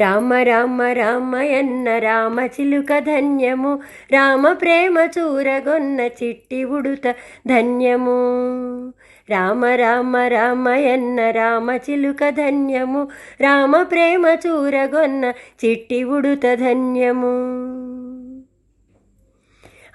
రామ రామ రామయన్న రామచిలుక ధన్యము, రామ ప్రేమ చూరగొన్న చిట్టి ఉడుత ధన్యము. రామ రామ రామయన్న రామచిలుక ధన్యము, రామ ప్రేమ చూరగొన్న చిట్టి ఉడుత ధన్యము.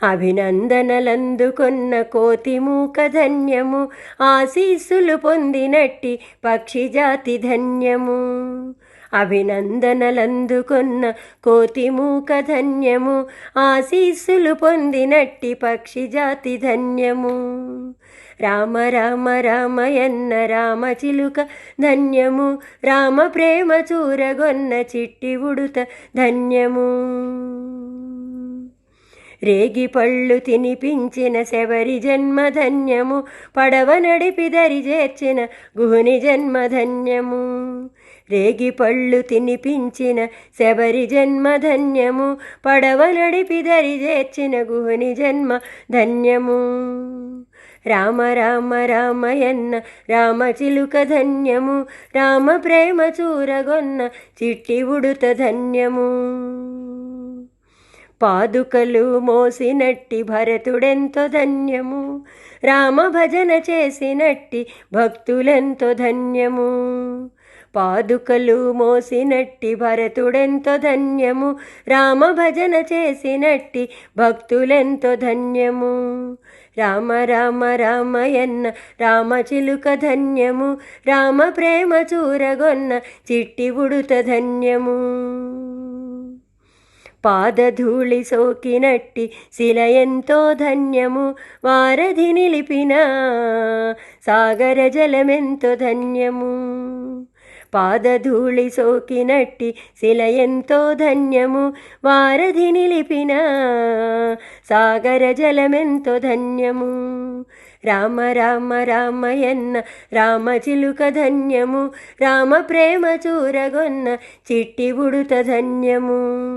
అభినందనలందుకొన్న కోతిమూక ధన్యము, ఆశీస్సులు పొందినట్టి పక్షి జాతి ధన్యము. అభినందనలందుకొన్న కోతిమూక ధన్యము, ఆశీస్సులు పొందినట్టి పక్షి జాతి ధన్యము. రామ రామ రామయన్న రామచిలుక ధన్యము, రామ ప్రేమ చూరగొన్న చిట్టి ఉడుత ధన్యము. రేగి పళ్ళు తినిపించిన శబరి జన్మధన్యము, పడవ నడిపి దరి చేర్చిన గుహుని జన్మధన్యము. రేగి పళ్ళు తినిపించిన శబరి జన్మధన్యము, పడవ నడిపి దరి చేర్చిన గుహుని జన్మ ధన్యము. రామ రామ రామయన్న రామచిలుక ధన్యము, రామ ప్రేమ చూరగొన్న చిట్టి ఉడుత ధన్యము. పాదుకలు మోసినట్టి భరతుడెంతో ధన్యము, రామ భజన చేసినట్టి భక్తులెంతో ధన్యము. పాదుకలు మోసినట్టి భరతుడెంతో ధన్యము, రామ భజన చేసినట్టి భక్తులెంతో ధన్యము. రామ రామ రామయన్న రామచిలుక ధన్యము, రామ ప్రేమ చూరగొన్న చిట్టి ఉడుత ధన్యము. పాదధూళి సోకినట్టి శిల ఎంతో ధన్యము, వారధి నిలిపిన సాగర జలమెంతో ధన్యము. పాదధూళి సోకినట్టి శిల ఎంతో ధన్యము, వారధి నిలిపిన సాగర జలమెంతో ధన్యము. రామ రామ రామయన్న రామచిలుక ధన్యము, రామ ప్రేమ చూరగొన్న చిట్టి ఉడుత ధన్యము.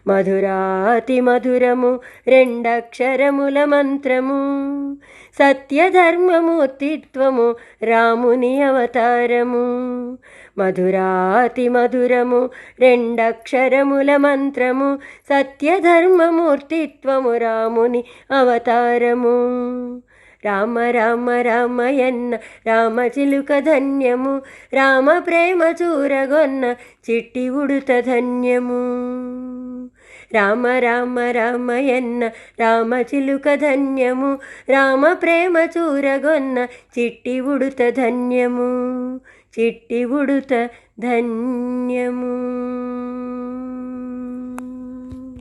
మధురాతి మధురము రెండక్షరముల మంత్రము, సత్యధర్మమూర్తిత్వము రాముని అవతారము. మధురాతి మధురము రెండక్షరముల మంత్రము, సత్యధర్మమూర్తిత్వము రాముని అవతారము. రామ రామ రామయన్న రామచిలుక ధన్యము, రామ ప్రేమ చూరగొన్న చిట్టి ఉడుత ధన్యము. రామ రామ రామయన్న రామచిలుక ధన్యము, రామ ప్రేమ చూరగొన్న చిట్టి ఉడుత ధన్యము, చిట్టి ఉడుత ధన్యము.